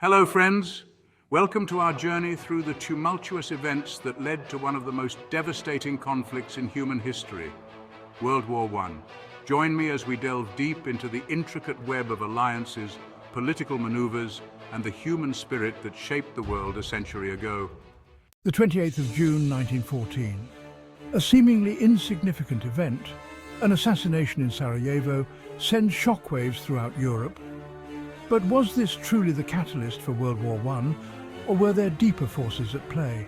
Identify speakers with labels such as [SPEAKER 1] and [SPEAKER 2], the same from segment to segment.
[SPEAKER 1] Hello, friends. Welcome to our journey through the tumultuous events that led to one of the most devastating conflicts in human history, World War I. Join me as we delve deep into the intricate web of alliances, political maneuvers, and the human spirit that shaped the world a century ago.
[SPEAKER 2] The 28th of June 1914. A seemingly insignificant event, an assassination in Sarajevo, sends shockwaves throughout Europe. But was this truly the catalyst for World War I, or were there deeper forces at play?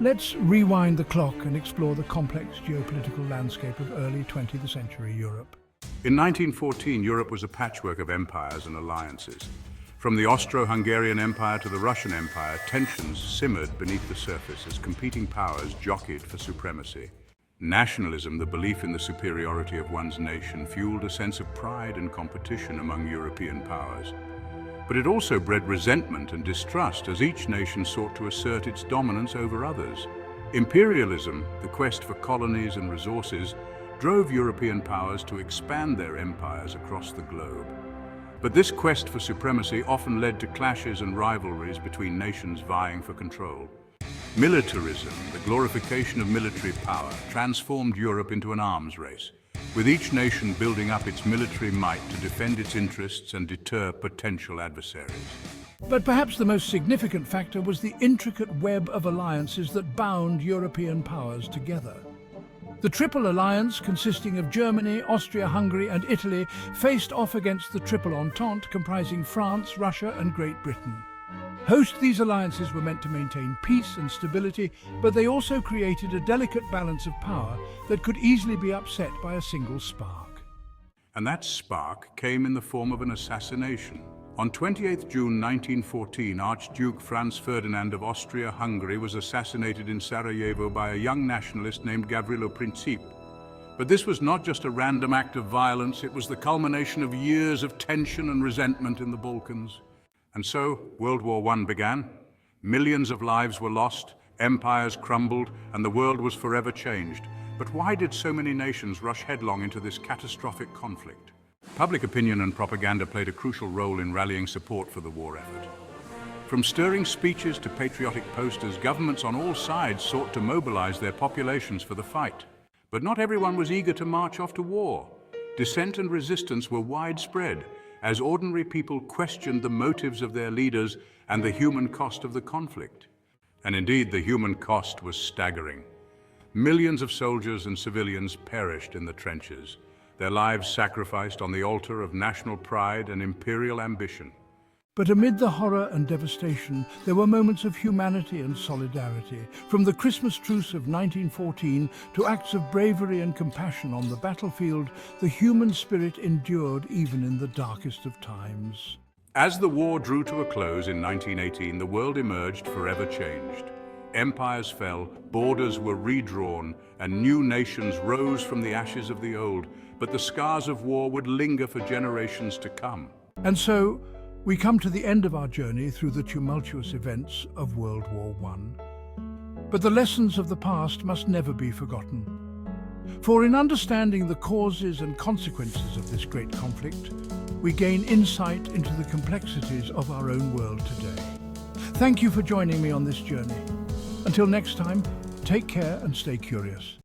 [SPEAKER 2] Let's rewind the clock and explore the complex geopolitical landscape of early 20th century Europe.
[SPEAKER 1] In 1914, Europe was a patchwork of empires and alliances. From the Austro-Hungarian Empire to the Russian Empire, tensions simmered beneath the surface as competing powers jockeyed for supremacy. Nationalism, the belief in the superiority of one's nation, fueled a sense of pride and competition among European powers. But it also bred resentment and distrust as each nation sought to assert its dominance over others. Imperialism, the quest for colonies and resources, drove European powers to expand their empires across the globe. But this quest for supremacy often led to clashes and rivalries between nations vying for control. Militarism, the glorification of military power, transformed Europe into an arms race, with each nation building up its military might to defend its interests and deter potential adversaries.
[SPEAKER 2] But perhaps the most significant factor was the intricate web of alliances that bound European powers together. The Triple Alliance, consisting of Germany, Austria-Hungary and Italy, faced off against the Triple Entente, comprising France, Russia and Great Britain. These alliances were meant to maintain peace and stability, but they also created a delicate balance of power that could easily be upset by a single spark.
[SPEAKER 1] And that spark came in the form of an assassination. On 28 June 1914, Archduke Franz Ferdinand of Austria-Hungary was assassinated in Sarajevo by a young nationalist named Gavrilo Princip. But this was not just a random act of violence, it was the culmination of years of tension and resentment in the Balkans. And so, World War I began. Millions of lives were lost, empires crumbled, and the world was forever changed. But why did so many nations rush headlong into this catastrophic conflict? Public opinion and propaganda played a crucial role in rallying support for the war effort. From stirring speeches to patriotic posters, governments on all sides sought to mobilize their populations for the fight. But not everyone was eager to march off to war. Dissent and resistance were widespread, as ordinary people questioned the motives of their leaders and the human cost of the conflict. And indeed, the human cost was staggering. Millions of soldiers and civilians perished in the trenches, their lives sacrificed on the altar of national pride and imperial ambition.
[SPEAKER 2] But amid the horror and devastation, there were moments of humanity and solidarity. From the Christmas truce of 1914 to acts of bravery and compassion on the battlefield, the human spirit endured even in the darkest of times.
[SPEAKER 1] As the war drew to a close in 1918, the world emerged forever changed. Empires fell, borders were redrawn, and new nations rose from the ashes of the old. But the scars of war would linger for generations to come.
[SPEAKER 2] And so, we come to the end of our journey through the tumultuous events of World War I. But the lessons of the past must never be forgotten. For in understanding the causes and consequences of this great conflict, we gain insight into the complexities of our own world today. Thank you for joining me on this journey. Until next time, take care and stay curious.